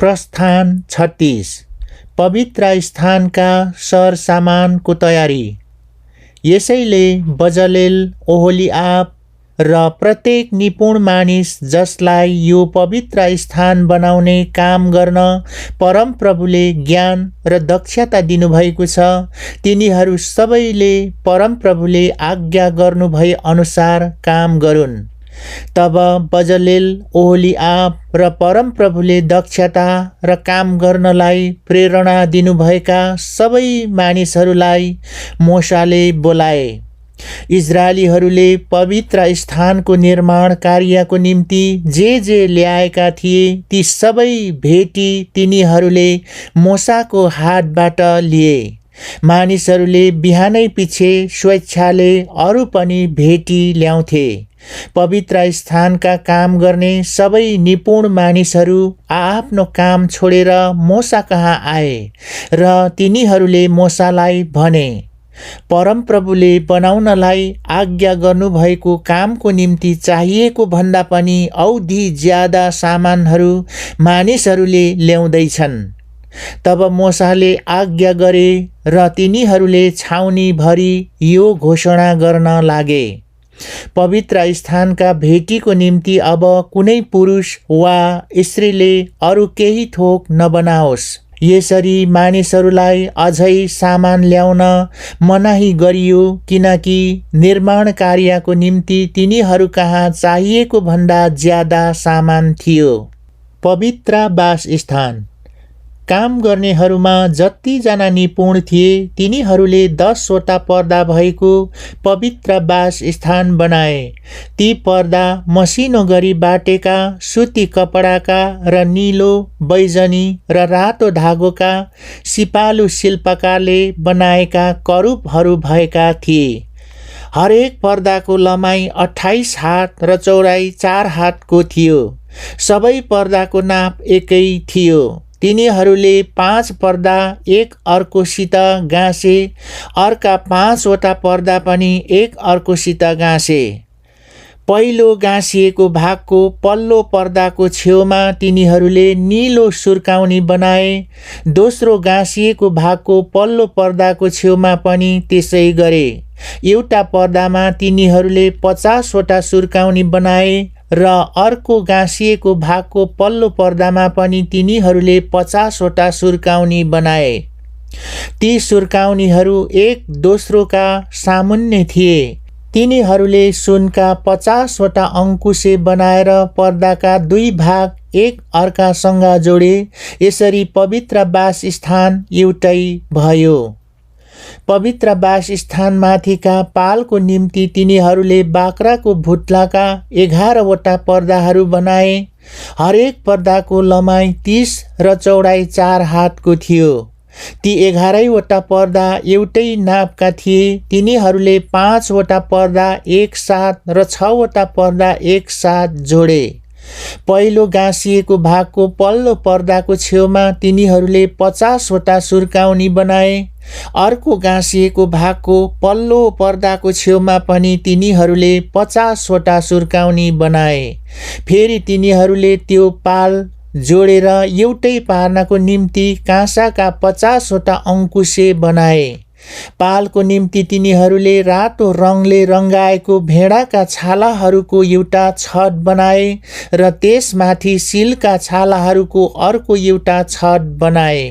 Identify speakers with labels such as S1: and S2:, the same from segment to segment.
S1: प्रस्थान 36 पवित्र स्थानका सरसामानको तयारी। यसैले बजलेल, ओहोलिआब र प्रत्येक निपुण मानिस जसलाई यो पवित्र स्थान बनाउने काम गर्न परमप्रभुले ज्ञान र दक्षता दिनुभएको छ, तिनीहरू सबैले परमप्रभुले आज्ञा गर्नुभए अनुसार काम गरून्। तब बजलेल, ओहोलिआब र परमप्रभुले दक्षता र काम गर्नलाई प्रेरणा दिनुभएका सबै मानिसहरूलाई मोशाले बोलाए। इजरायलीहरूले पवित्र स्थानको निर्माण कार्यको निम्ति जे ल्याएका थिए ती सबै भेटी तिनीहरूले मोशाको हातबाट लिए। मानिसहरूले बिहानै पछि स्वेच्छाले अरू पनि भेटी ल्याउँथे। पवित्र स्थानका काम गर्ने सबै निपुण मानिसहरू आफ्नो काम छोडेर मोसा कहाँ आए र तिनीहरूले मोसालाई भने, परमप्रभुले बनाउनलाई आज्ञा गर्नुभएको कामको निम्ति चाहिएको भन्दा पनि औधी ज्यादा सामानहरू मानिसहरूले ल्याउँदैछन्। तब मोसाले आज्ञा गरे र तिनीहरूले छाउनीभरि यो घोषणा गर्न लागे, पवित्र स्थानका भेटीको निम्ति अब कुनै पुरुष वा स्त्रीले अरू केही थोक नबनाओस्। यसरी मानिसहरूलाई अझै सामान ल्याउन मनाही गरियो, किनकि निर्माण कार्यको निम्ति तिनीहरू कहाँ चाहिएको भन्दा ज्यादा सामान थियो। पवित्र वासस्थान। काम गर्नेहरूमा जतिजना निपुण थिए तिनीहरूले 10 वटा पर्दा भएको पवित्र वासस्थान बनाए। ती पर्दा मसिनो गरी बाटेका सुती कपडाका र नीलो, बैजनी र रातो धागोका सिपालु शिल्पकारले बनाएका करूबहरू भएका थिए। हरेक पर्दाको लम्बाइ 28 हात र चौडाइ 4 हातको थियो। सबै पर्दाको नाप एकै थियो। तिनीहरूले 5 पर्दा एक अर्कोसित गाँसे, अर्का 5 वटा पर्दा पनि एक अर्कोसित गाँसे। पहिलो गाँसिएको भागको पल्लो पर्दाको छेउमा तिनीहरूले नीलो सुर्काउनी बनाए। दोस्रो गाँसिएको भागको पल्लो पर्दाको छेउमा पनि त्यसै गरे। एउटा पर्दामा तिनीहरूले 50 वटा सुर्काउनी बनाए र अर्को गाँसिएको भागको पल्लो पर्दामा पनि तिनीहरूले 50 वटा सुर्काउनी बनाए। ती सुर्काउनीहरू एक दोस्रोका सामुन्ने थिए। तिनीहरूले सुनका 50 वटा अंकुशे बनाएर पर्दाका 2 भाग एक अर्कासँग जोडे। यसरी पवित्र वासस्थान एउटै भयो। पवित्र वासस्थानमाथिका पालको निम्ति तिनीहरूले बाख्राको भुत्लाका 11 वटा पर्दाहरू बनाए। हरेक पर्दाको लम्बाइ 30 र चौडाइ 4 हातको थियो। ती 11 वटा पर्दा एउटै नापका थिए। तिनीहरूले 5 वटा पर्दा एक साथ र 6 वटा पर्दा एक साथ जोडे। पहिलो गाँसिएको भागको पल्लो पर्दाको छेउमा तिनीहरूले 50 वटा सुर्काउनी बनाए। अर्को गाँसिएको भागको पल्लो पर्दाको छेउमा पनि तिनीहरूले 50 वटा सुर्काउनी बनाए। फेरि तिनीहरूले त्यो पाल जोडेर एउटै पार्नको निम्ति काँसाका 50 वटा अंकुशे बनाए। पालको निम्ति तिनीहरूले रातो रङले रङ्गाएको भेडाका छालाहरूको एउटा छत बनाए र त्यसमाथि सिलका छालाहरूको अर्को एउटा छत बनाए।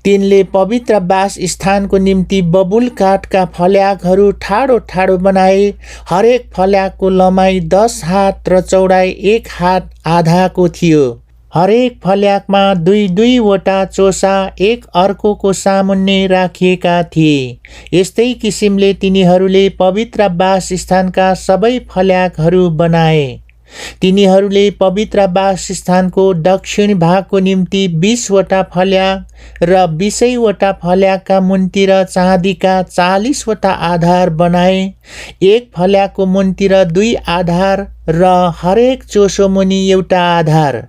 S1: तिनले पवित्र वासस्थानको निम्ति बबुल काठका फल्याकहरू ठाडो ठाडो बनाए। हरेक फल्याकको लम्बाइ 10 हात र चौडाइ 1 हात आधाको थियो। हरेक फल्याकमा 2 वटा चोसा एक अर्कोको सामुन्ने राखिएका थिए। यस्तै किसिमले तिनीहरूले पवित्र वासस्थानका सबै फल्याकहरू बनाए। तिनीहरूले पवित्र वासस्थानको दक्षिण भागको निम्ति 20 वटा फल्याक र 20 वटा फल्याकका मुन्तिर चाँदीका 40 वटा आधार बनाए। एक फल्याकको मुन्तिर 2 आधार र हरेक चोसो मुनि एउटा आधार।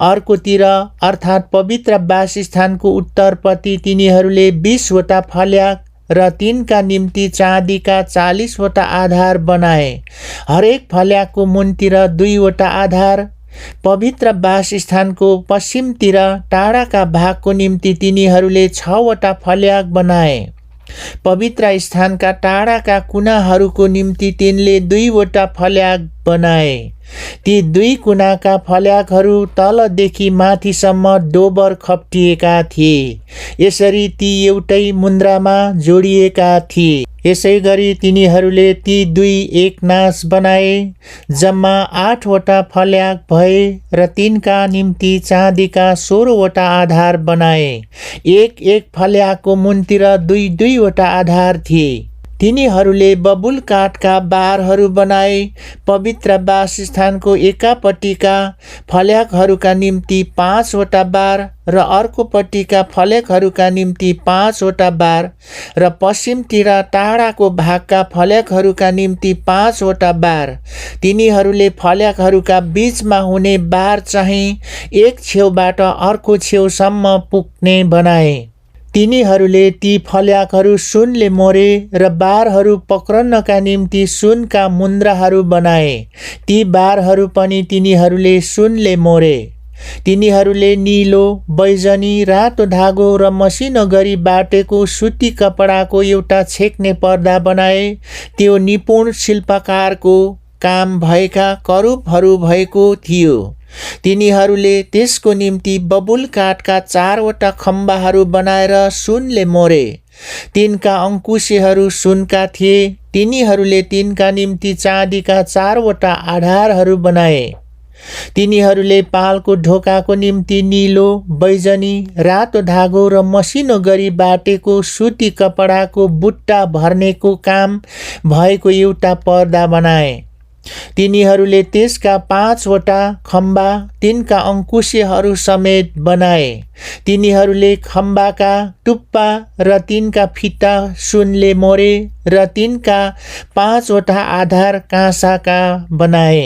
S1: अर्कोतिर अर्थात् पवित्र वासस्थानको उत्तरपट्टि तिनीहरूले 20 वटा फल्याक र तिनका निम्ति चाँदीका 40 वटा आधार बनाए। हरेक फल्याकको मुन्तिर 2 वटा आधार पवित्र वासस्थानको पश्चिमतिर टाढाका भागको निम्ति तिनीहरूले 6 वटा फल्याक बनाए। पवित्र स्थानका टाढाका कुनाहरूको निम्ति तिनले 2 वटा फल्याक बनाए। ती 2 कुनाका फल्याकहरू तलदेखि माथिसम्म डोबर खप्टिएका थिए। यसरी ती एउटै मुन्द्रामा जोडिएका थिए। यसैगरी तिनीहरूले ती 2 एकनास बनाए। जम्मा 8 वटा फल्याक भए र तिनका निम्ति चाँदीका 16 वटा आधार बनाए। एक फल्याकको मुनतिर 2 वटा आधार थिए। तिनीहरूले बबुल काठका बारहरू बनाए। पवित्र वासस्थानको एकापट्टिका फल्याकहरूका निम्ति 5 वटा बार र अर्कोपट्टिका फल्याकहरूका निम्ति 5 वटा बार र पश्चिमतिर टाढाको भागका फल्याकहरूका निम्ति 5 वटा बार। तिनीहरूले फल्याकहरूका बीचमा हुने बार चाहिँ एक छेउबाट अर्को छेउसम्म पुग्ने बनाए। तिनीहरूले ती फल्याकहरू सुनले मोरे र बारहरू पक्रनका निम्ति सुनका मुन्द्राहरू बनाए। ती बारहरू पनि तिनीहरूले सुनले मोरे। तिनीहरूले नीलो, बैजनी, रातो धागो र मसिनो गरी बाटेको सुती कपडाको एउटा छेक्ने पर्दा बनाए। त्यो निपुण शिल्पकारको काम भएका करूबहरू भएको थियो। तिनीहरूले त्यसको निम्ति बबुल काठका 4 वटा खम्बाहरू बनाएर सुनले मोरे। तिनका अङ्कुशेहरू सुनका थिए। तिनीहरूले तिनका निम्ति चाँदीका 4 वटा आधारहरू बनाए। तिनीहरूले पालको ढोकाको निम्ति नीलो, बैजनी, रातो धागो र मसिनो गरी बाटेको सुती कपडाको बुट्टा भर्नेको काम भएको एउटा पर्दा बनाए। तिनीहरूले त्यसका 5 वटा खम्बा तिनका अङ्कुशेहरू समेत बनाए। तिनीहरूले खम्बाका टुप्पा र तिनका फिता सुनले मोरे र तिनका 5 वटा आधार काँसाका बनाए।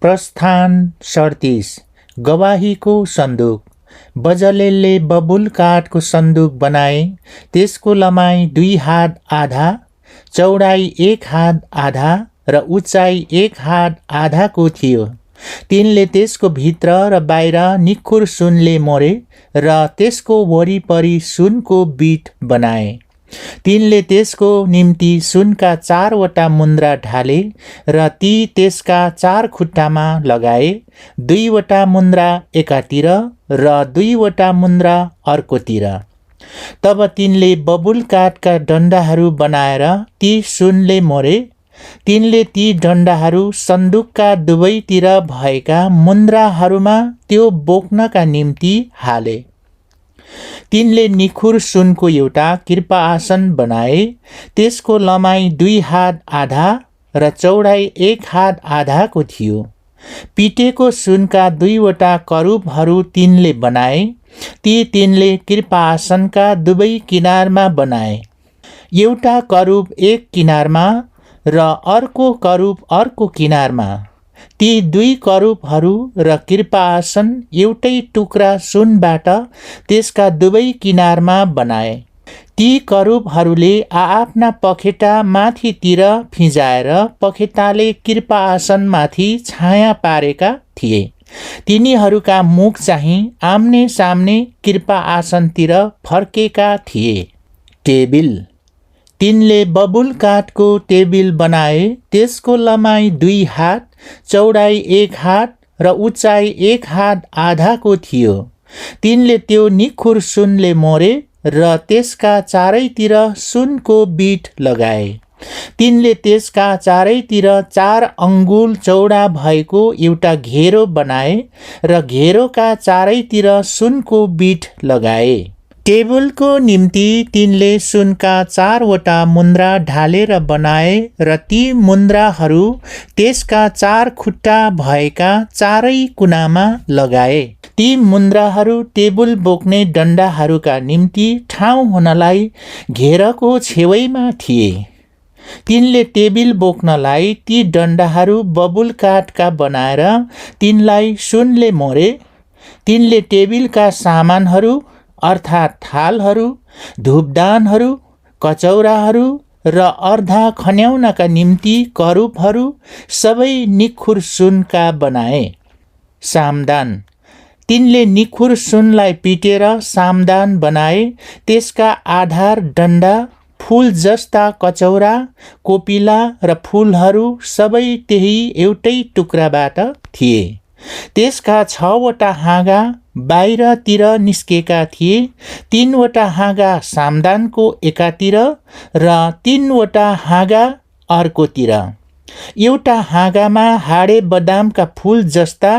S1: प्रस्थान 37 गवाहीको सन्दुक। बजलेलले बबुल काठको सन्दुक बनाए। त्यसको लम्बाइ 2 हात आधा, चौडाइ 1 हात आधा र उचाइ 1 हात आधाको थियो। तिनले त्यसको भित्र र बाहिर निखुर सुनले मोरे र त्यसको वरिपरि सुनको बीट बनाए। तिनले त्यसको निम्ति सुनका 4 वटा मुन्द्रा ढाले र ती त्यसका 4 खुट्टामा लगाए। 2 वटा मुन्द्रा एकातिर र 2 वटा मुन्द्रा अर्कोतिर। तब तिनले बबुल काठका डन्डाहरू बनाएर ती सुनले मोरे। तिनले ती डन्डाहरू सन्दुकका दुवैतिर भएका मुन्द्राहरूमा त्यो बोक्नका निम्ति हाले। तिनले निखुर सुनको एउटा कृपा आसन बनाए। त्यसको लम्बाइ 2 हात आधा र चौडाइ 1 हात आधाको थियो। पिटेको सुनका 2 वटा करूबहरू तिनले बनाए। ती तिनले कृपा आसनका दुवै किनारमा बनाए। एउटा करूब एक किनारमा र अर्को करूब अर्को किनारमा। ती 2 करूबहरू र कृपा आसन एउटै टुक्रा सुनबाट त्यसका दुवै किनारमा बनाए। ती करूबहरूले आआफ्ना पखेटा माथितिर फिजाएर पखेटाले कृपा आसनमाथि छाया पारेका थिए। तिनीहरूका मुख चाहिँ आम्ने सामने कृपा आसनतिर फर्केका थिए। टेबिल। तिनले बबुल काठको टेबिल बनाए। त्यसको लम्बाइ 2 हात, चौडाइ 1 हात र उचाइ 1 हात आधाको थियो। तिनले त्यो निखुर सुनले मोरे र त्यसका चारैतिर सुनको बीट लगाए। तिनले त्यसका चारैतिर 4 अङ्गुल चौडा भएको एउटा घेरो बनाए र घेरोका चारैतिर सुनको बीट लगाए। टेबलको निम्ति तिनले सुनका 4 वटा मुन्द्रा ढालेर बनाए र ती मुन्द्राहरू त्यसका 4 खुट्टा भएका चारै कुनामा लगाए। ती मुन्द्राहरू टेबल बोक्ने डन्डाहरूका निम्ति ठाउँ हुनलाई घेरको छेउमा थिए। तिनले टेबिल बोक्नलाई ती डन्डाहरू बबुल काठका बनाएर तिनलाई सुनले मोरे। तिनले टेबिलका सामानहरू अर्थात् थालहरू, धूपदानहरू, कचौराहरू र अर्धा खन्याउनका निम्ति करूबहरू सबै निखुर सुनका बनाए। सामदान, तिनले निखुर सुनलाई पिटेर सामदान बनाए। त्यसका आधार डन्डा, फूल जस्ता कचौरा, कोपिला र फूलहरू सबै त्यही एउटै टुक्राबाट थिए। त्यसका 6वटा हाँगा बाहिरतिर निस्केका थिए, 3वटा हाँगा सामदानको एकातिर र 3वटा हाँगा अर्कोतिर। एउटा हाँगामा हाडे बदामका फूल जस्ता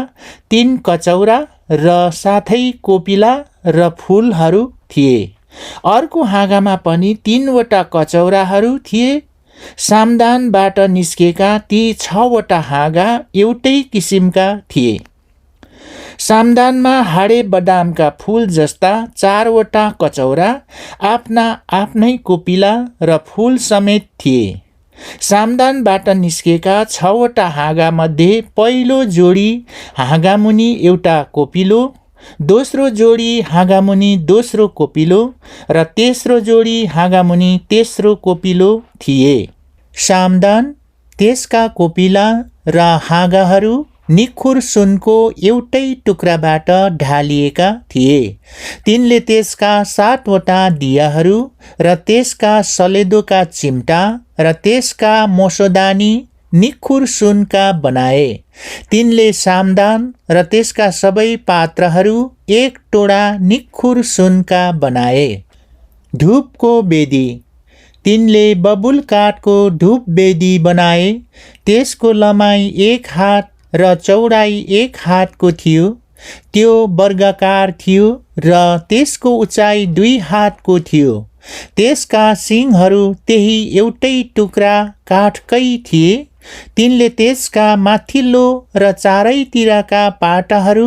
S1: 3 कचौरा र साथै कोपिला र फूलहरू थिए। अर्को हाँगामा पनि 3वटा कचौराहरू थिए। सामदानबाट निस्केका ती 6वटा हाँगा एउटै किसिमका थिए। सामदानमा हाडे बदामका फूल जस्ता 4वटा कचौरा, आफ्ना आफ्नै कोपिला र फूल समेत थिए। सामदानबाट निस्केका 6वटा हाँगामध्ये पहिलो जोडी हाँगामुनि एउटा कोपिलो, दोस्रो जोडी हाँगामुनि दोस्रो कोपिलो र तेस्रो जोडी हाँगामुनि तेस्रो कोपिलो थिए। सामदान, त्यसका कोपिला र हाँगाहरू निखुर सुनको एउटै टुक्राबाट ढालिएका थिए। तिनले त्यसका 7वटा दियाहरू र त्यसका सलेदोका चिम्टा र त्यसका मोसोदानी निखुर सुनका बनाए। तिनले सामदान र त्यसका सबै पात्रहरू 1 टोडा निखुर सुनका बनाए। धूपको वेदी, तिनले बबुल काठको धूप वेदी बनाए। त्यसको लम्बाइ 1 हात र चौडाइ 1 हातको थियो। त्यो वर्गाकार थियो र त्यसको उचाइ 2 हातको थियो। त्यसका सिङहरू त्यही एउटै टुक्रा काठकै थिए। तिनले त्यसका माथिल्लो र चारैतिरका पाटाहरू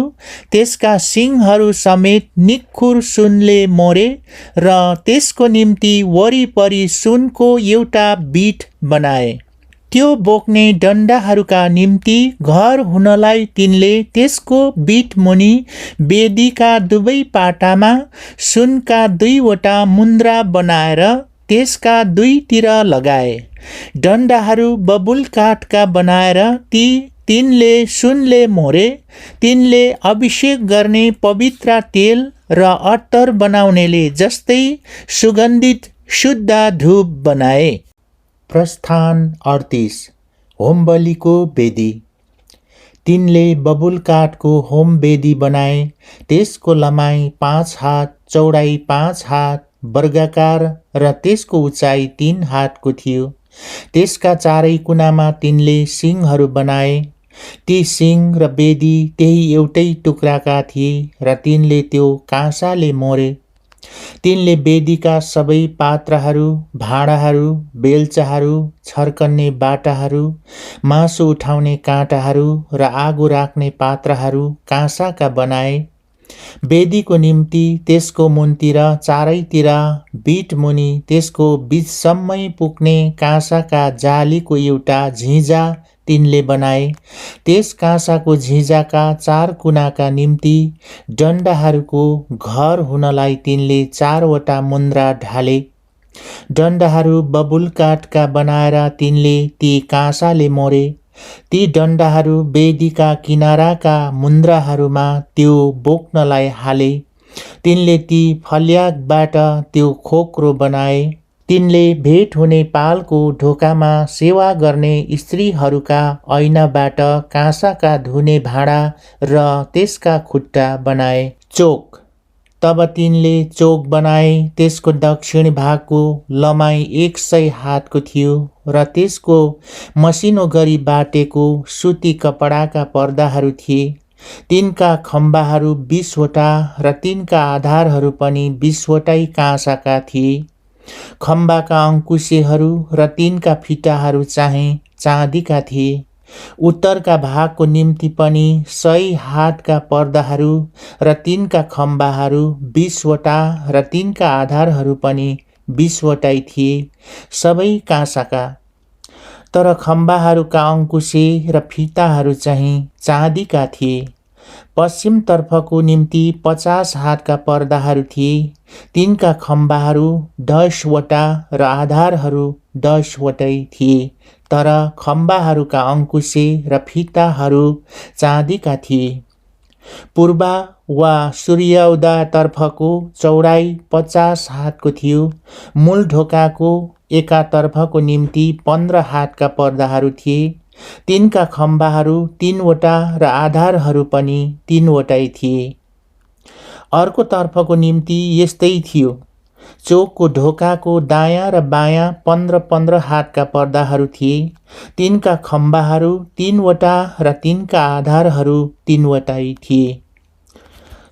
S1: त्यसका सिङहरू समेत निखुर सुनले मोरे र त्यसको निम्ति वरिपरि सुनको एउटा बीट बनाए। त्यो बोक्ने डन्डाहरूका निम्ति घर हुनलाई तिनले त्यसको बीट मुनि वेदीका दुवै पाटामा सुनका 2वटा मुन्द्रा बनाएर त्यसका 2तिर लगाए। डन्डाहरू बबुल काठका बनाएर ती तिनले सुनले मोरे। तिनले अभिषेक गर्ने पवित्र तेल र अत्तर बनाउनेले जस्तै सुगन्धित शुद्ध धूप बनाए। प्रस्थान 38, होमबलिको वेदी। तिनले बबुल काठको होम वेदी बनाए। त्यसको लम्बाइ 5 हात, चौडाइ 5 हात, वर्गाकार र त्यसको उचाइ 3 हातको थियो। त्यसका चारै कुनामा तिनले सिङहरू बनाए। ती सिङ र वेदी त्यही एउटै टुक्राका थिए र तिनले त्यो काँसाले मोरे। तिनले वेदीका सबै पात्रहरू, भाँडाहरू, बेल्चाहरू, छर्कन्ने बाटाहरू, मासु उठाउने काँटाहरू र आगो राख्ने पात्रहरू काँसाका बनाए। वेदीको निम्ति त्यसको मुनतिर चारैतिर बीट मुनि त्यसको बीचसम्मै पुग्ने काँसाका जालीको एउटा झिझा तिनले बनाए। त्यस काँसाको झिझाका 4 कुनाका निम्ति डन्डाहरूको घर हुनलाई तिनले 4वटा मुन्द्रा ढाले। डन्डाहरू बबुल काठका बनाएर तिनले ती काँसाले मोरे। ती डन्डाहरू वेदीका किनाराका मुन्द्राहरूमा त्यो बोक्नलाई हाले। तिनले ती फल्यागबाट त्यो खोक्रो बनाए। तिनले भेट हुने पालको ढोकामा सेवा गर्ने स्त्रीहरूका ऐनाबाट काँसाका धुने भाँडा र त्यसका खुट्टा बनाए। चोक, तब तिनले चोक बनाए। त्यसको दक्षिण भागको लम्बाइ 100 हातको थियो र त्यसको मसिनो गरी बाटेको सुती कपडाका पर्दाहरू थिए। तिनका खम्बाहरू 20वटा र तिनका आधारहरू पनि 20वटै काँसाका थिए। खम्बाका अङ्कुशेहरू र तिनका फिटाहरू चाहिँ चाँदीका थिए। उत्तरका भागको निम्ति पनि 100 हातका पर्दाहरू र तिनका खम्बाहरू 20वटा र तिनका आधारहरू पनि 20वटै थिए, सबै काँसाका। तर खम्बाहरूका अङ्कुशे र फिताहरू चाहिँ चाँदीका थिए। पश्चिमतर्फको निम्ति 50 हातका पर्दाहरू थिए। तिनका खम्बाहरू 10 वटा र आधारहरू 10 वटै थिए, तर खम्बाहरूका अङ्कुशे र फिताहरू चाँदीका थिए। पूर्व वा सूर्योदयतर्फको चौडाइ 50 हातको थियो। मूल ढोकाको एकातर्फको निम्ति 15 हातका पर्दाहरू थिए। तिनका खम्बाहरू 3 वटा र आधारहरू पनि 3 वटै थिए। अर्को तर्फको निम्ति यस्तै थियो। चोकको ढोकाको दायाँ र बायाँ 15-15 हातका पर्दाहरू थिए। तिनका खम्बाहरू 3 वटा र तिनका आधारहरू 3 वटै थिए।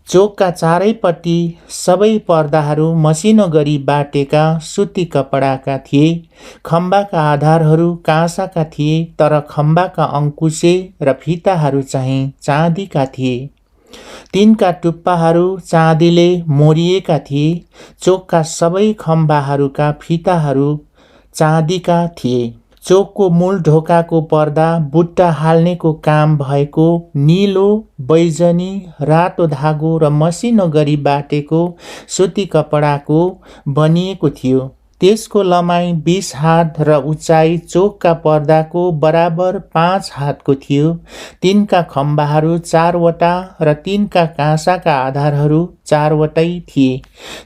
S1: चोकका चारैपट्टि सबै पर्दाहरू मसिनो गरी बाटेका सुती कपडाका थिए। खम्बाका आधारहरू काँसाका थिए, तर खम्बाका अङ्कुशे र फिताहरू चाहिँ चाँदीका थिए। तिनका टुप्पाहरू चाँदीले मोरिएका थिए। चोकका सबै खम्बाहरूका फिताहरू चाँदीका थिए। चोकको मूल ढोकाको पर्दा बुट्टा हाल्नेको काम भएको नीलो, बैजनी, रातो धागो र मसिनो गरी बाटेको सुती कपडाको बनिएको थियो। त्यसको लमाइ 20 हात र उचाइ चोकका पर्दाको बराबर 5 हातको थियो। तिनका खम्बाहरू 4 वटा र तिनका काँसाका आधारहरू 4 वटै थिए।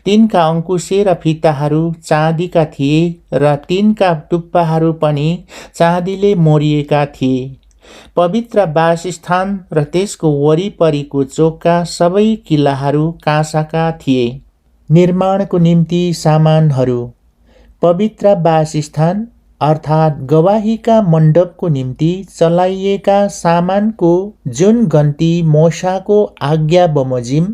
S1: तिनका अङ्कुशे र फिताहरू चाँदीका थिए र तिनका टुप्पाहरू पनि चाँदीले मोरिएका थिए। पवित्र वासस्थान र त्यसको वरिपरिको चोकका सबै किल्लाहरू काँसाका थिए। निर्माणको निम्ति सामानहरू। पवित्र वासस्थान अर्थात् गवाहीका मण्डपको निम्ति चलाइएका सामानको जुन गन्ती मोशाको आज्ञा बमोजिम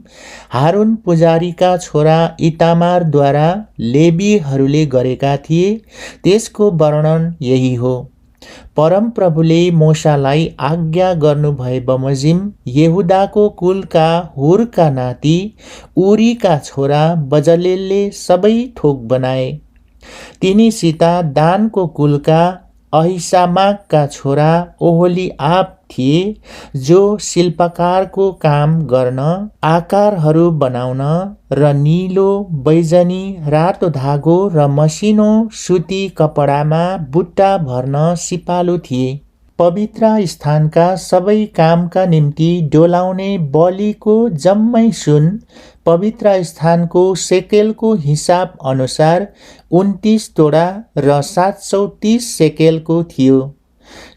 S1: हारुन पुजारीका छोरा इतामारद्वारा लेवीहरूले गरेका थिए, त्यसको वर्णन यही हो। परमप्रभुले मोशालाई आज्ञा गर्नुभए बमोजिम यहुदाको कुलका हुरका नाति उरीका छोरा बजलेलले सबै थोक बनाए। तिनीसित दानको कुलका अहिसामाकका छोरा ओहोलिआब थिए, जो शिल्पकारको काम गर्न, आकारहरू बनाउन र नीलो, बैजनी, रातो धागो र मसिनो सुती कपडामा बुट्टा भर्न सिपालु थिए। पवित्र स्थानका सबै कामका निम्ति डोलाउने बलिको जम्मै सुन पवित्र स्थानको सेकेलको हिसाब अनुसार 29 तोडा र 730 सेकेलको थियो।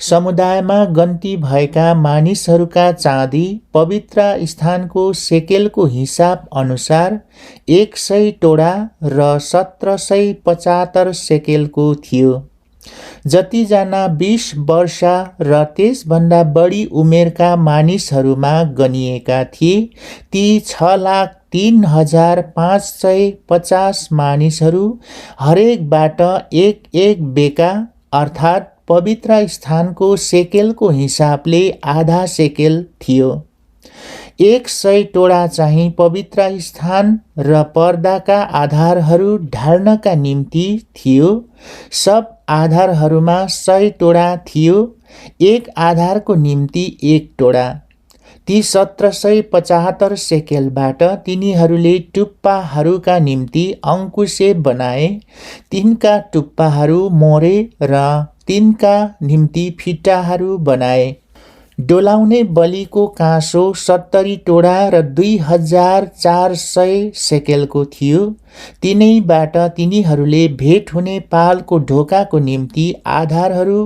S1: समुदायमा गन्ती भएका मानिसहरूका चाँदी पवित्र स्थानको सेकेलको हिसाब अनुसार 100 तोडा र 1775 सेकेलको थियो। जतिजना 20 वर्ष र त्यसभन्दा बढी उमेरका मानिसहरूमा गनिएका थिए, ती 6,03,550 मानिसहरू हरेकबाट एक बेका अर्थात् पवित्र स्थानको सेकेलको हिसाबले आधा सेकेल थियो। 100 तोडा चाहिँ पवित्र स्थान र पर्दाका आधारहरू ढाल्नका निम्ति थियो। सब आधारहरूमा 100 तोडा थियो। एक आधारको निम्ति 1 तोडा। ती 1775 सेकेलबाट तिनीहरूले टुप्पाहरूका निम्ति अङ्कुशे बनाए। तिनका टुप्पाहरू मोरे र तिनका निम्ति फिटाहरू बनाए। डोलाउने बलिको काँसो 70 तोडा र 2400 सेकेलको थियो। तिनैबाट तिनीहरूले भेट हुने पालको ढोकाको निम्ति आधारहरू,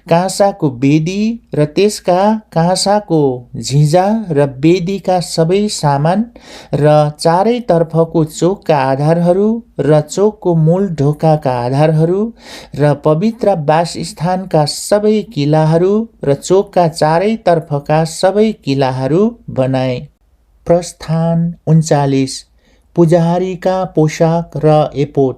S1: काँसाको बेदी र त्यसका काँसाको झिजा र बेदीका सबै सामान र चारैतर्फको चोकका आधारहरू र चोकको मूल ढोकाका आधारहरू र पवित्र वासस्थानका सबै किलाहरू र चोकका चारैतर्फका सबै किलाहरू बनाए। प्रस्थान 39। पुजारीका पोशाक र एपोद।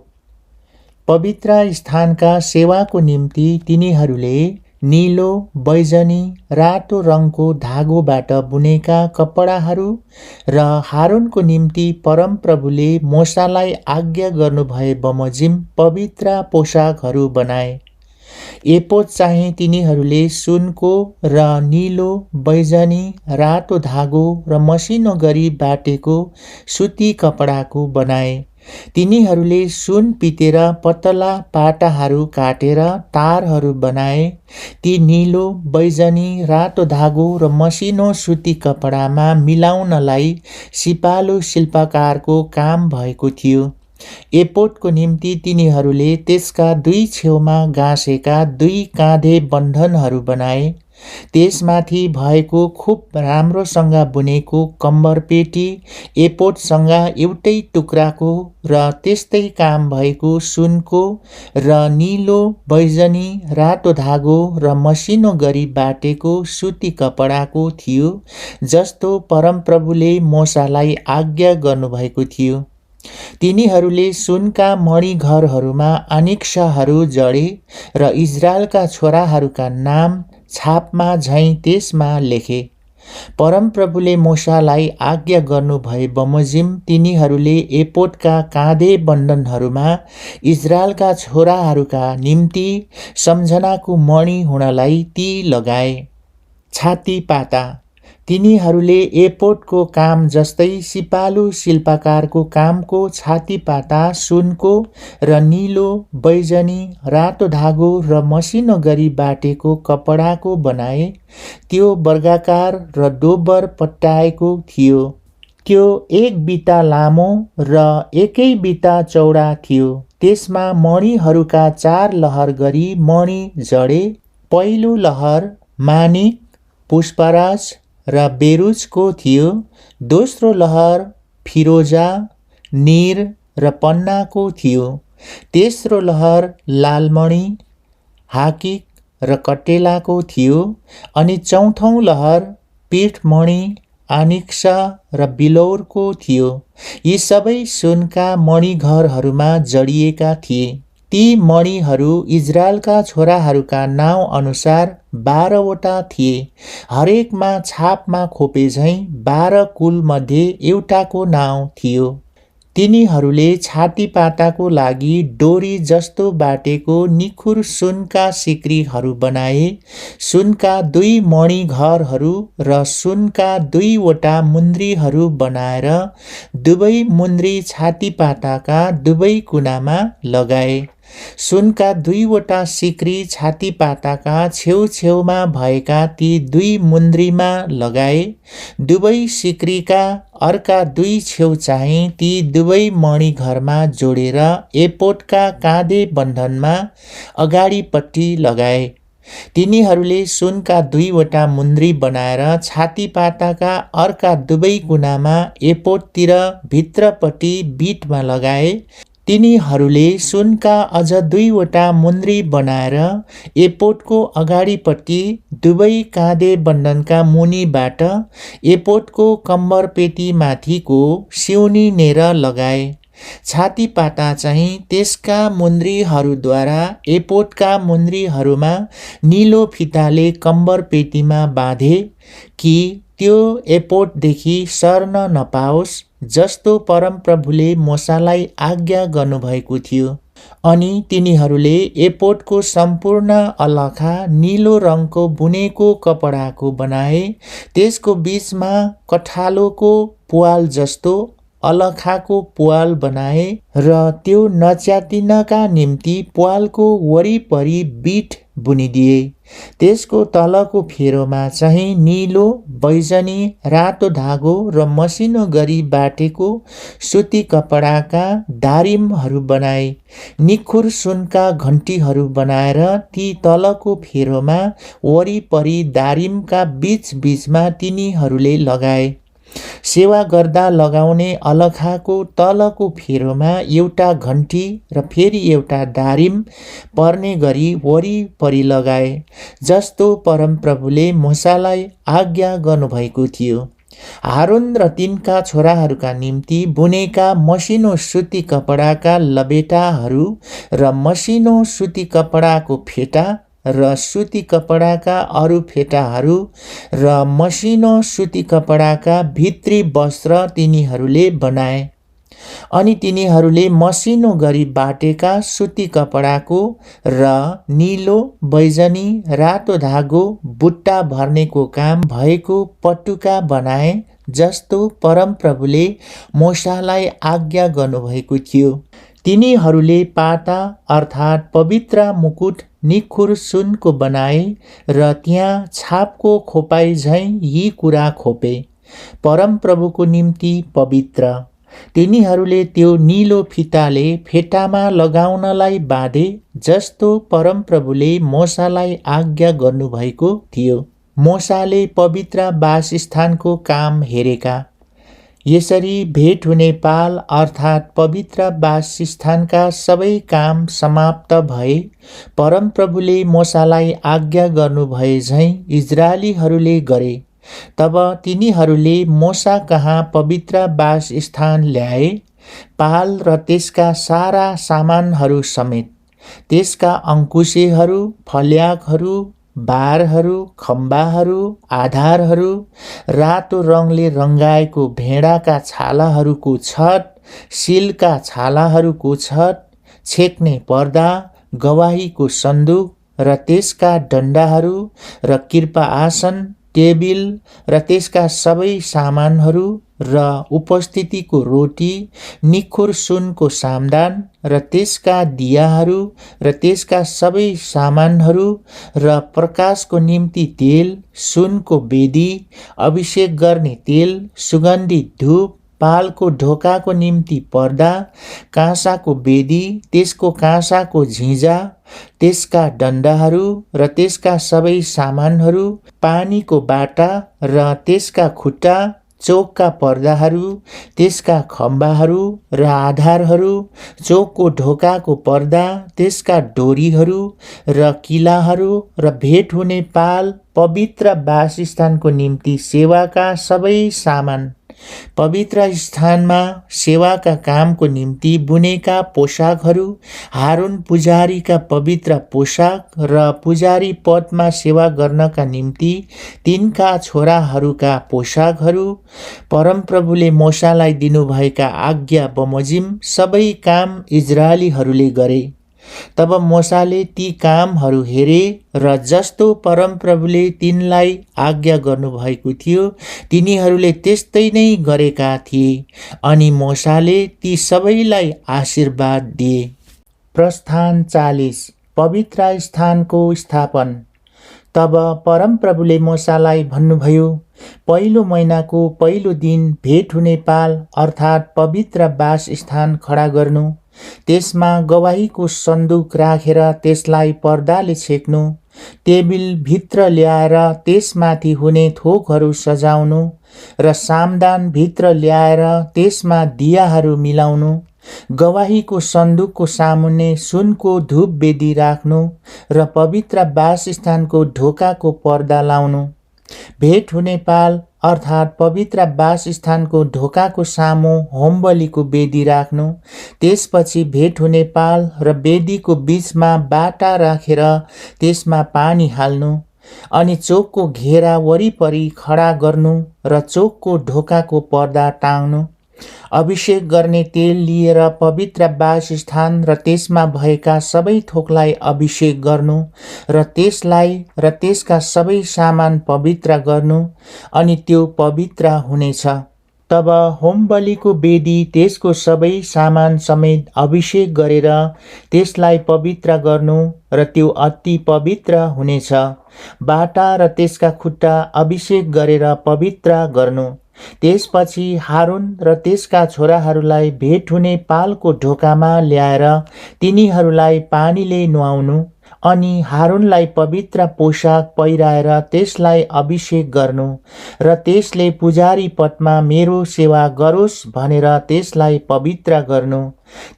S1: पवित्र स्थानका सेवाको निम्ति तिनीहरूले नीलो, बैजनी, रातो रङको धागोबाट बुनेका कपडाहरू र हारुनको निम्ति परमप्रभुले मोशालाई आज्ञा गर्नुभए बमोजिम पवित्र पोशाकहरू बनाए। एपोद चाहिँ तिनीहरूले सुनको र नीलो, बैजनी, रातो धागो र मसिनो गरी बाटेको सुती कपडाको बनाए। तिनीहरूले सुन पितेर पतला पाटाहरू काटेर तारहरू बनाए। ती नीलो, बैजनी, रातो धागो र मसिनो सुती कपडामा मिलाउनलाई सिपालु शिल्पकारको काम भएको थियो। एपोदको निम्ति तिनीहरूले त्यसका दुई छेउमा गाँसेका दुई काँधे बन्धनहरू बनाए। त्यसमाथि भएको खूब राम्रोसँग बुनेको कम्बरपेटी एपोदसँग एउटै टुक्राको र त्यस्तै काम भएको सुनको र नीलो, बैजनी, रातो धागो र मसिनो गरी बाटेको सुती कपडाको थियो, जस्तो परमप्रभुले मोसालाई आज्ञा गर्नुभएको थियो। तिनीहरूले सुनका मणिघरहरूमा अनिक्षहरू जडे र इजरायलका छोराहरूका नाम छापमा झैं त्यसमा लेखे। परमप्रभुले मोसालाई आज्ञा गर्नुभए बमोजिम तिनीहरूले एपोदका काँधे बन्धनहरूमा इजरायलका छोराहरूका निम्ति सम्झनाको मणि हुनलाई ती लगाए। छाती पाता तिनीहरूले एपोदको काम जस्तै सिपालु शिल्पकारको कामको छातीपाता सुनको र नीलो, बैजनी, रातो धागो र मसिनो गरी बाटेको कपडाको बनाए। त्यो वर्गाकार र डोबर पट्याएको थियो। त्यो एक बिता लामो र एकै बिता चौडा थियो। त्यसमा मणिहरूका 4 लहर गरी मणि जडे। पहिलो लहर मानिक, पुष्पराज र बेरुजको थियो। दोस्रो लहर फिरोजा, नीर र पन्नाको थियो। तेस्रो लहर लालमणि, हाकिक र कटेलाको थियो। अनि चौथौं लहर पीठमणि, आनिक्स र बिलौरको थियो। यी सबै सुनका मणिघरहरूमा जडिएका थिए। ती मणिहरू इजरायलका छोराहरूका नाउँ अनुसार 12वटा थिए। हरेकमा छापमा खोपे झैं 12 कुल मध्ये एउटाको नाउँ थियो। तिनीहरूले छातीपाताको लागि डोरी जस्तो बाटेको निखुर सुनका सिक्रीहरू बनाए। सुनका 2 मणिघरहरू र सुनका 2वटा मुन्द्रीहरू बनाएर दुवै मुन्द्री छातीपाताका दुवै कुनामा लगाए। सुनका 2वटा सिक्री छातीपाताका छेउछेउमा भएका ती 2 मुन्द्रीमा लगाए। दुवै सिक्रीका अर्का 2 छेउ चाहिँ ती दुवै मणिघरमा जोडेर एपोदका काँधे बन्धनमा अगाडिपट्टि लगाए। तिनीहरूले सुनका 2वटा मुन्द्री बनाएर छातीपाताका अर्का दुवै कुनामा एपोदतिर भित्रपट्टि बीटमा लगाए। तिनीहरूले सुनका अझ 2वटा मुन्द्री बनाएर एपोदको अगाडिपट्टि दुवै काँधे बन्धनका मुनिबाट एपोदको कम्बरपेटी माथिको सिउनीनेर लगाए। छातीपाता चाहिँ त्यसका मुन्द्रीहरूद्वारा एपोदका मुन्द्रीहरूमा नीलो फिताले कम्बरपेटीमा बाँधे कि त्यो एपोददेखि सर्न नपाओस्, जस्तो परमप्रभुले मोसालाई आज्ञा गर्नुभएको थियो। अनि तिनीहरूले एपोदको सम्पूर्ण अलखा नीलो रङको बुनेको कपडाको बनाए। त्यसको बीचमा कठालोको पुवाल जस्तो अलखाको पुवाल बनाए र त्यो नच्यातिनका निम्ति पुवालको वरिपरि बीट बुनिदिए। त्यसको तलको फेरोमा चाहिँ नीलो, बैजनी, रातो धागो र मसिनो गरी बाटेको सुती कपडाका दारिमहरू बनाए। निखुर सुनका घन्टीहरू बनाएर ती तलको फेरोमा वरिपरि दारिमका बीचमा तिनीहरूले लगाए। सेवा गर्दा लगाउने अलखाको तलको फेरोमा एउटा घन्टी र फेरि एउटा दारिम पर्ने गरी वरिपरि लगाए, जस्तो परमप्रभुले मोसालाई आज्ञा गर्नुभएको थियो। हारुन र तिनका छोराहरूका निम्ति बुनेका मसिनो सुती कपडाका लबेटाहरू र मसिनो सुती कपडाको फेटा र सुती कपडाका अरू फेटाहरू र मसिनो सुती कपडाका भित्री वस्त्र तिनीहरूले बनाए। अनि तिनीहरूले मसिनो गरी बाटेका सुती कपडाको र नीलो, बैजनी, रातो धागो बुट्टा भर्नेको काम भएको पटुका बनाए, जस्तो परमप्रभुले मोशालाई आज्ञा गर्नुभएको थियो। तिनीहरूले पाता अर्थात् पवित्र मुकुट निखुर सुनको बनाए र त्यहाँ छापको खोपाई झैँ यी कुरा खोपे, परमप्रभुको निम्ति पवित्र। तिनीहरूले त्यो नीलो फिताले फेटामा लगाउनलाई बाँधे, जस्तो परमप्रभुले मोशालाई आज्ञा गर्नुभएको थियो। मोशाले पवित्र वासस्थानको काम हेरेका। यसरी भेट हुने पाल अर्थात् पवित्र वासस्थानका सबै काम समाप्त भए। परमप्रभुले मोशालाई आज्ञा गर्नुभए झैँ इजरायलीहरूले गरे। तब तिनीहरूले मोसा कहाँ पवित्र वासस्थान ल्याए, पाल र त्यसका सारा सामानहरू समेत, त्यसका अङ्कुशेहरू, फल्याकहरू, बारहरू, खम्बाहरू, आधारहरू, रातो रङले रङ्गाएको भेडाका छालाहरूको छत, सिलका छालाहरूको छत, छेक्ने पर्दा, गवाहीको सन्दुक र त्यसका डन्डाहरू र कृपा आसन, टेबिल र त्यसका सबै सामानहरू र उपस्थितिको रोटी, निखुर सुनको सामदान र त्यसका दियाहरू र त्यसका सबै सामानहरू र प्रकाशको निम्ति तेल, सुनको वेदी, अभिषेक गर्ने तेल, सुगन्धित धूप, पालको ढोकाको निम्ति पर्दा, काँसाको वेदी, त्यसको काँसाको झिझा, त्यसका डन्डाहरू र त्यसका सबै सामानहरू, पानीको बाटा र त्यसका खुट्टा, चोकका पर्दाहरू, त्यसका खम्बाहरू र आधारहरू, चोकको ढोकाको पर्दा, त्यसका डोरीहरू र किलाहरू र भेट हुने पाल, पवित्र वासस्थानको निम्ति सेवाका सबै सामान, पवित्र स्थानमा सेवाका कामको निम्ति बुनेका पोशाकहरू, हारुन पुजारीका पवित्र पोशाक र पुजारी पदमा सेवा गर्नका निम्ति तिनका छोराहरूका पोशाकहरू, परमप्रभुले मोशालाई दिनुभएका आज्ञा बमोजिम सबै काम इजरायलीहरूले गरे। तब मोशाले ती कामहरू हेरे र जस्तो परमप्रभुले तिनलाई आज्ञा गर्नुभएको थियो तिनीहरूले त्यस्तै नै गरेका थिए। अनि मोशाले ती सबैलाई आशीर्वाद दिए। प्रस्थान 40 पवित्र स्थानको स्थापन। तब परमप्रभुले मोशालाई भन्नुभयो, पहिलो महिनाको पहिलो दिन भेट हुने पाल अर्थात् पवित्र वासस्थान खडा गर्नु, त्यसमा गवाहीको सन्दुक राखेर त्यसलाई पर्दाले छेक्नु, टेबिल भित्र ल्याएर त्यसमाथि हुने थोकहरू सजाउनु र सामदान भित्र ल्याएर त्यसमा दियाहरू मिलाउनु, गवाहीको सन्दुकको सामुन्ने सुनको धूप वेदी राख्नु र पवित्र वासस्थानको ढोकाको पर्दा लाउनु, भेट हुने पाल अर्थात् पवित्र वासस्थानको ढोकाको सामु होमबलीको वेदी राख्नु, त्यसपछि भेट हुने पाल र वेदीको बीचमा बाटा राखेर त्यसमा पानी हाल्नु, अनि चोकको घेरा वरिपरि खडा गर्नु र चोकको ढोकाको पर्दा टाङ्नु, अभिषेक गर्ने तेल लिएर पवित्र वासस्थान र त्यसमा भएका सबै थोकलाई अभिषेक गर्नु र त्यसलाई र त्यसका सबै सामान पवित्र गर्नु, अनि त्यो पवित्र हुनेछ। तब होमबलीको वेदी त्यसको सबै सामान समेत अभिषेक गरेर त्यसलाई पवित्र गर्नु र त्यो अति पवित्र हुनेछ। बाटा र त्यसका खुट्टा अभिषेक गरेर पवित्र गर्नु। त्यसपछि हारुन र त्यसका छोराहरूलाई भेट हुने पालको ढोकामा ल्याएर तिनीहरूलाई पानीले नुहाउनु, अनि हारुनलाई पवित्र पोशाक पहिराएर त्यसलाई अभिषेक गर्नु र त्यसले पुजारी पदमा मेरो सेवा गरोस् भनेर त्यसलाई पवित्र गर्नु।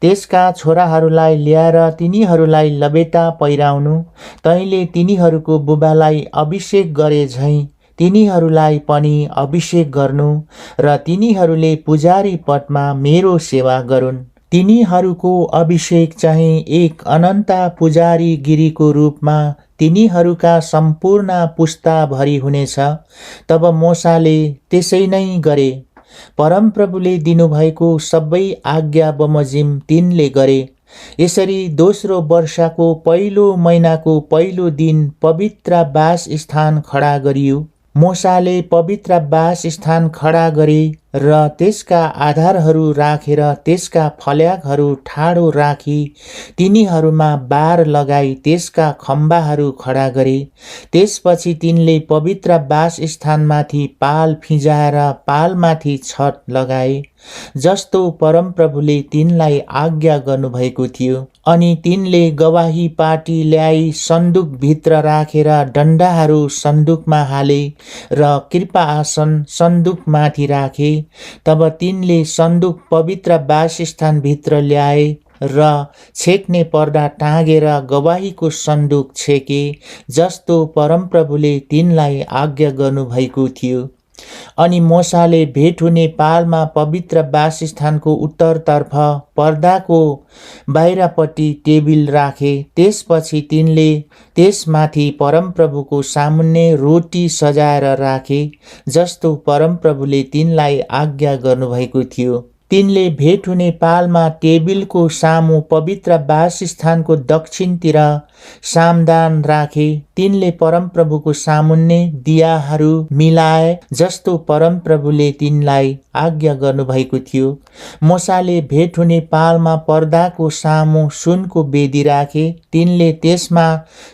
S1: त्यसका छोराहरूलाई ल्याएर तिनीहरूलाई लबेटा पहिराउनु, तैँले तिनीहरूको बुबालाई अभिषेक गरे झैँ तिनीहरूलाई पनि अभिषेक गर्नु र तिनीहरूले पुजारी पदमा मेरो सेवा गरून्। तिनीहरूको अभिषेक चाहिँ एक अनन्त पुजारी गिरीको रूपमा तिनीहरूका सम्पूर्ण पुस्ताभरि हुनेछ। तब मोशाले त्यसै नै गरे। परमप्रभुले दिनुभएको सबै आज्ञा बमोजिम तिनले गरे। यसरी दोस्रो वर्षको पहिलो महिनाको पहिलो दिन पवित्र वासस्थान खडा गरियो। मोसाले पवित्र वासस्थान खडा गरे र त्यसका आधारहरू राखेर त्यसका फल्याकहरू ठाडो राखी तिनीहरूमा बार लगाई त्यसका खम्बाहरू खडा गरे। त्यसपछि तिनले पवित्र वासस्थानमाथि पाल फिंजाएर पालमाथि छत लगाए, जस्तो परमप्रभुले तिनलाई आज्ञा गर्नुभएको थियो। अनि तिनले गवाही पाटी ल्याई सन्दुकभित्र राखेर डन्डाहरू सन्दुकमा हाले र कृपा आसन सन्दुकमाथि राखे। तब तिनले सन्दुक पवित्र वासस्थानभित्र ल्याए र छेक्ने पर्दा टाँगेर गवाहीको सन्दुक छेके, जस्तो परमप्रभुले तिनलाई आज्ञा गर्नुभएको थियो। अनि मोसाले भेट हुने पालमा पवित्र वासस्थानको उत्तरतर्फ पर्दाको बाहिरपट्टि टेबिल राखे। त्यसपछि तिनले त्यसमाथि परमप्रभुको सामुन्ने रोटी सजाएर राखे, जस्तो परमप्रभुले तिनलाई आज्ञा गर्नुभएको थियो। तिनले भेट हुने पालमा टेबिलको सामु पवित्र वासस्थानको दक्षिणतिर सामदान राखे। तिनले परमप्रभुको सामुन्ने दियाहरू मिलाए, जस्तो परमप्रभुले तिनलाई आज्ञा गर्नुभएको थियो। मोसाले भेट हुने पालमा पर्दाको सामु सुनको वेदी राखे। तिनले त्यसमा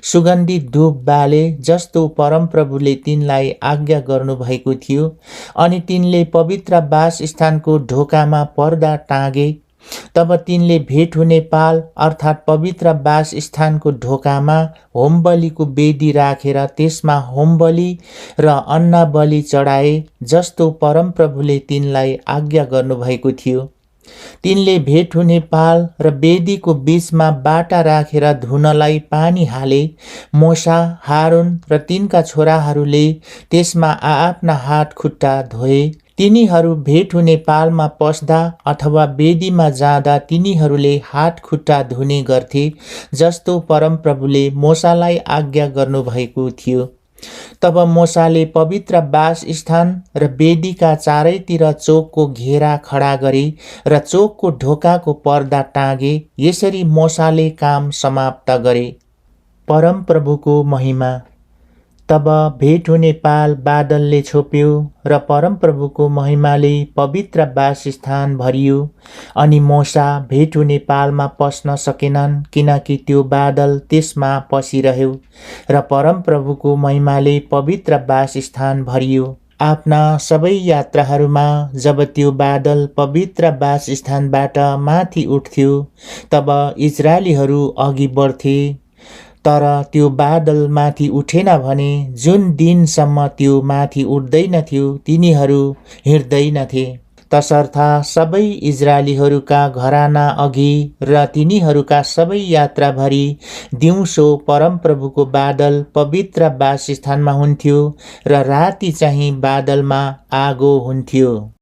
S1: सुगन्धित धूप बाले, जस्तो परमप्रभुले तिनलाई आज्ञा गर्नुभएको थियो। अनि तिनले पवित्र वासस्थानको ढोकामा पर्दा टाँगे। तब तिनले भेट हुने पाल अर्थात् पवित्र वासस्थानको ढोकामा होमबलिको वेदी राखेर त्यसमा होमबलि र अन्नबलि चढाए, जस्तो परमप्रभुले तिनलाई आज्ञा गर्नुभएको थियो। तिनले भेट हुने पाल र वेदीको बीचमा बाटा राखेर धुनलाई पानी हाले। मोसा, हारून र तिनका छोराहरूले त्यसमा आआफ्ना हात खुट्टा धोए। तिनीहरू भेट हुने पालमा पस्दा अथवा वेदीमा जाँदा तिनीहरूले हात खुट्टा धुने गर्थे, जस्तो परमप्रभुले मोसालाई आज्ञा गर्नुभएको थियो। तब मोसाले पवित्र वासस्थान र वेदीका चारैतिर चोकको घेरा खडा गरे र चोकको ढोकाको पर्दा टाँगे। यसरी मोसाले काम समाप्त गरे। परमप्रभुको महिमा। तब भेट हुने पाल बादलले छोप्यो र परमप्रभुको महिमाले पवित्र वासस्थान भरियो। अनि मोसा भेट हुने पालमा पस्न सकेनन्, किनकि त्यो बादल त्यसमा पसिरह्यो र परमप्रभुको महिमाले पवित्र वासस्थान भरियो। आफ्ना सबै यात्राहरूमा जब त्यो बादल पवित्र वासस्थानबाट माथि उठ्थ्यो, तब इजरायलीहरू अघि बढ्थे। तर त्यो बादल माथि उठेन भने जुन दिनसम्म त्यो माथि उठ्दैनथ्यो तिनीहरू हिँड्दैनथे। तसर्थ सबै इजरायलीहरूका घराना अघि र तिनीहरूका सबै यात्राभरि दिउँसो परमप्रभुको बादल पवित्र वासस्थानमा हुन्थ्यो र राति चाहिँ बादलमा आगो हुन्थ्यो।